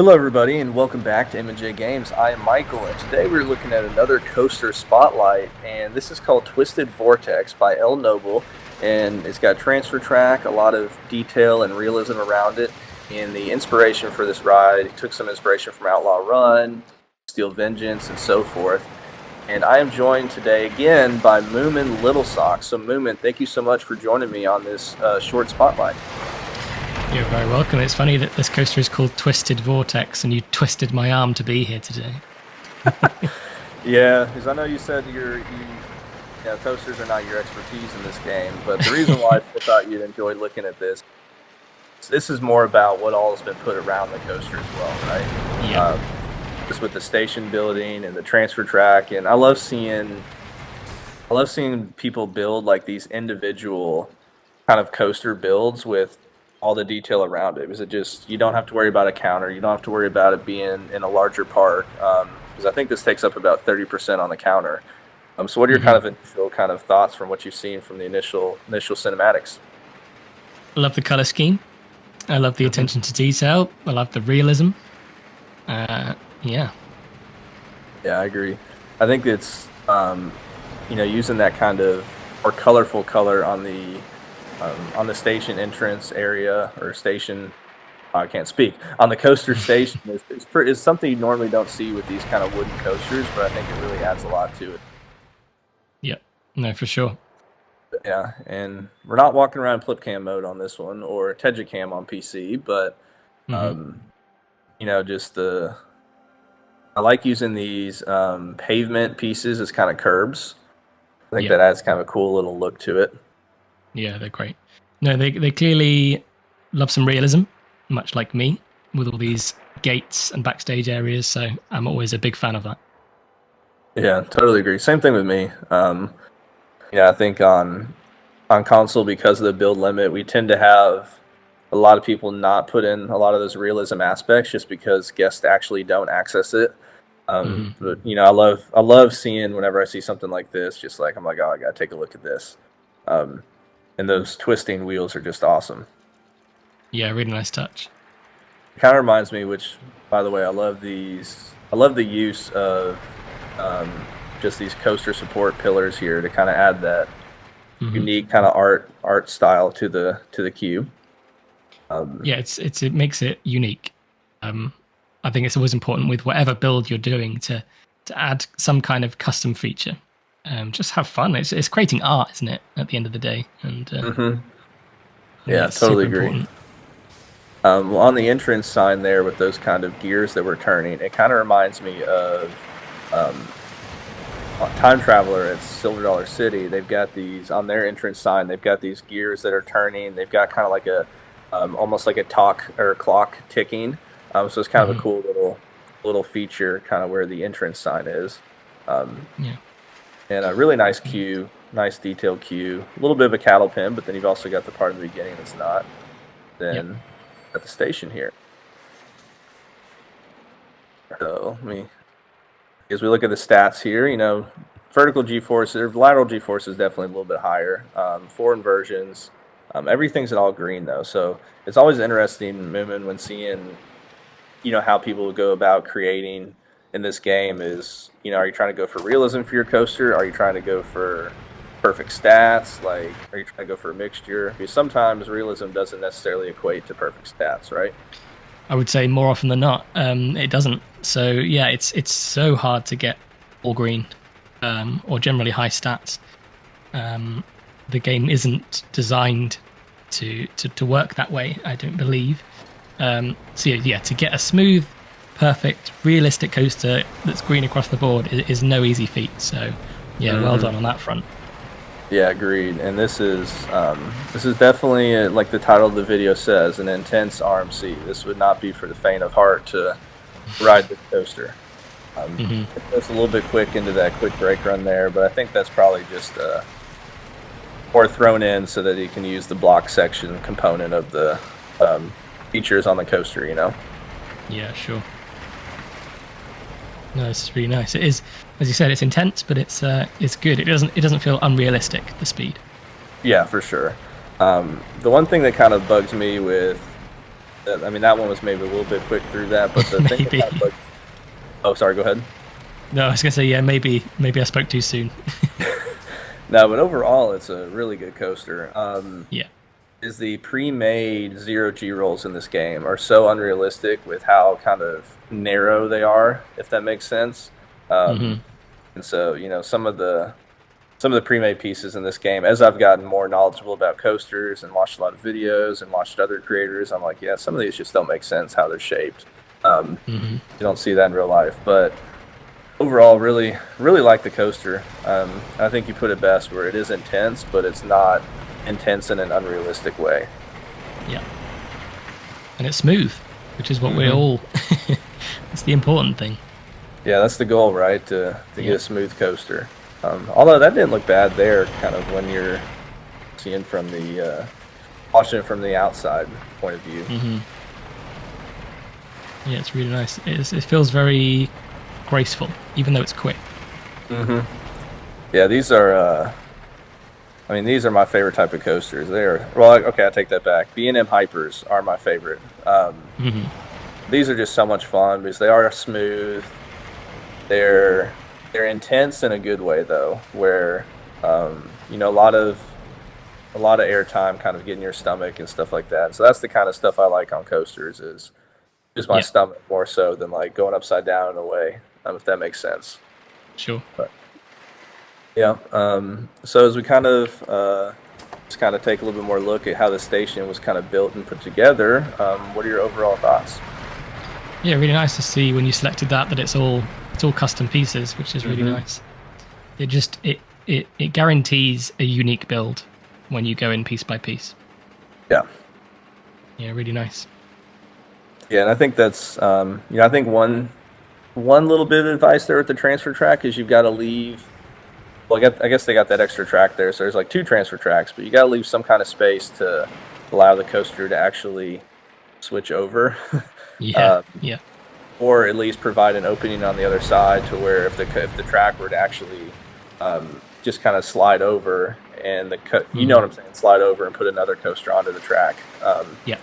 Hello, everybody, and welcome back to M&J Games. I am Michael, and today we're looking at another coaster spotlight, and this is called Twisted Vortex by El Noble, and it's got transfer track, a lot of detail and realism around it, and the inspiration for this ride took some inspiration from Outlaw Run, Steel Vengeance, and so forth. And I am joined today again by Moomin Littlesocks. So, Moomin, thank you so much for joining me on this short spotlight. You're very welcome. It's funny that this coaster is called Twisted Vortex, and you twisted my arm to be here today. Yeah, because I know you said coasters are not your expertise in this game, but the reason why I thought you'd enjoy looking at this is more about what all has been put around the coaster as well, right? Yeah. Just with the station building and the transfer track, and I love seeing people build like these individual kind of coaster builds with all the detail around it, because you don't have to worry about a counter, you don't have to worry about it being in a larger park, because I think this takes up about 30% on the counter. So what are your kind of initial kind of thoughts from what you've seen from the initial cinematics? I love the color scheme. I love the attention to detail. I love the realism. Yeah, I agree. I think it's using that kind of more colorful color on the station entrance area, or station, I can't speak, on the coaster station is something you normally don't see with these kind of wooden coasters, but I think it really adds a lot to it. Yeah, no, for sure. Yeah, and we're not walking around flip-cam mode on this one, or Tejicam on PC, but, I like using these pavement pieces as kind of curbs. I think that adds kind of a cool little look to it. Yeah, they're great. No, they clearly love some realism, much like me, with all these gates and backstage areas, so I'm always a big fan of that. Yeah, totally agree. Same thing with me. I think on console, because of the build limit, we tend to have a lot of people not put in a lot of those realism aspects just because guests actually don't access it. But I love seeing whenever I see something like this, just like I'm like, oh, I gotta take a look at this. And those twisting wheels are just awesome. Yeah, really nice touch. It kind of reminds me, which, by the way, I love these. I love the use of just these coaster support pillars here to kind of add that unique kind of art style to the cube. It makes it unique. I think it's always important with whatever build you're doing to add some kind of custom feature. Just have fun. It's creating art, isn't it? At the end of the day, and yeah, totally agree. On the entrance sign there with those kind of gears that we're turning, it kind of reminds me of Time Traveler at Silver Dollar City. They've got these on their entrance sign. They've got these gears that are turning. They've got kind of like a almost like a clock ticking. So it's kind of a cool little feature, kind of where the entrance sign is. And a really nice queue, nice detailed queue. A little bit of a cattle pen, but then you've also got the part in the beginning that's not. Then at the station here. So as we look at the stats here, vertical G-force, or lateral G-force is definitely a little bit higher. 4 inversions. Everything's in all green though, so it's always interesting, Moomin, when seeing, how people go about creating in this game is, are you trying to go for realism for your coaster? Are you trying to go for perfect stats? Like, are you trying to go for a mixture? Because sometimes realism doesn't necessarily equate to perfect stats, right? I would say more often than not, it doesn't. So yeah, it's so hard to get all green, or generally high stats. The game isn't designed to work that way, I don't believe. To get a smooth, perfect, realistic coaster that's green across the board is no easy feat. So, well done on that front. Yeah, agreed. And this is definitely, like the title of the video says, an intense RMC. This would not be for the faint of heart to ride this coaster. It's a little bit quick into that quick brake run there, but I think that's probably just or thrown in so that you can use the block section component of the features on the coaster, Yeah, sure. No, this is really nice. It is, as you said, it's intense, but it's good. It doesn't feel unrealistic, the speed. Yeah, for sure. The one thing that kind of bugs me with I mean, that one was maybe a little bit quick through that, but the thing Maybe. about, like, oh, sorry, go ahead. No, I was gonna say yeah. Maybe I spoke too soon. No, but overall, it's a really good coaster. Yeah. Is the pre-made zero G rolls in this game are so unrealistic with how kind of narrow they are, if that makes sense. Um, Hmm. and so, some of the pre-made pieces in this game, as I've gotten more knowledgeable about coasters and watched a lot of videos and watched other creators, I'm like, yeah, some of these just don't make sense how they're shaped. Hmm. You don't see that in real life, but overall, really, really like the coaster. I think you put it best where it is intense, but it's not intense in an unrealistic way. Yeah. And it's smooth, which is what we're Hmm. all. It's the important thing. Yeah, that's the goal, right? To get Yeah. a smooth coaster. Although that didn't look bad there, kind of when you're seeing from the watching it from the outside point of view. Hmm. Yeah, it's really nice. It feels very graceful, even though it's quick. Hmm. Yeah, these are. I mean, these are my favorite type of coasters. They are well. Okay, I take that back. B&M Hypers are my favorite. Hmm. These are just so much fun because they are smooth. They're they're intense in a good way though, where a lot of airtime kind of getting your stomach and stuff like that. So that's the kind of stuff I like on coasters is just my Yeah, stomach more so than like going upside down in a way, if that makes sense. sure. But yeah, so as we kind of just kind of take a little bit more look at how the station was kind of built and put together, what are your overall thoughts? Yeah, really nice to see when you selected that it's all custom pieces, which is really Hmm. nice. It just it guarantees a unique build when you go in piece by piece. Yeah. Yeah, really nice. Yeah, and I think that's I think one little bit of advice there at the transfer track is you've got to leave. Well, I guess they got that extra track there, so there's like two transfer tracks, but you got to leave some kind of space to allow the coaster to actually switch over, Yeah, um, yeah. or at least provide an opening on the other side to where if the track were to actually just kind of slide over and you know Hmm. what I'm saying, slide over and put another coaster onto the track. Yeah,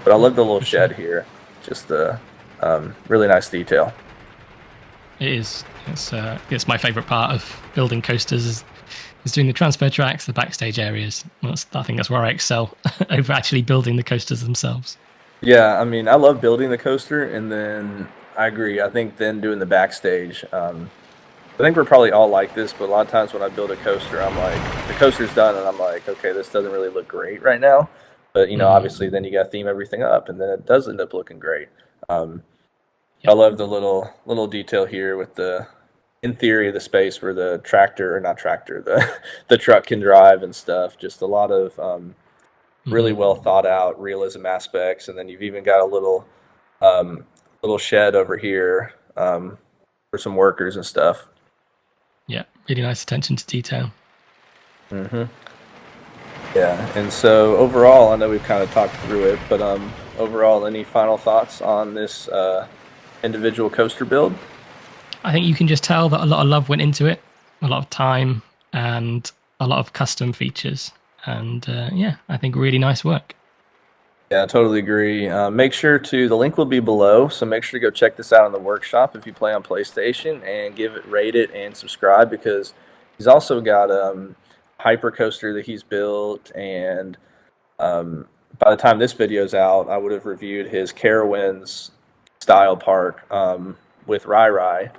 But I love the little for sure. shed here, just the really nice detail. It is. It's my favorite part of building coasters is doing the transfer tracks, the backstage areas. I think that's where I excel over actually building the coasters themselves. Yeah, I mean, I love building the coaster, and then I agree. I think then doing the backstage. I think we're probably all like this, but a lot of times when I build a coaster, I'm like, the coaster's done, and I'm like, okay, this doesn't really look great right now. But Hmm. obviously, then you got to theme everything up, and then it does end up looking great. Um, I Yep. love the little detail here with in theory, the space where the tractor or not tractor, the truck can drive and stuff. Just a lot of really Hmm. well thought out realism aspects, and then you've even got a um, little shed over here for some workers and stuff. Yeah, really nice attention to detail. Hmm. Yeah, and so overall, I know we've kind of talked through it, but overall, any final thoughts on this individual coaster build? I think you can just tell that a lot of love went into it, a lot of time, and a lot of custom features. And yeah, I think really nice work. Yeah, I totally agree. The link will be below, so make sure to go check this out in the workshop if you play on PlayStation and rate it, and subscribe because he's also got hyper coaster that he's built, and by the time this video's out, I would have reviewed his Carowinds style park with Rai Rai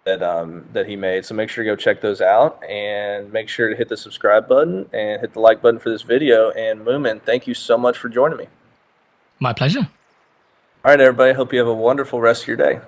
that he made. So make sure to go check those out, and make sure to hit the subscribe button and hit the like button for this video. And Moomin, thank you so much for joining me. My pleasure. All right, everybody. Hope you have a wonderful rest of your day.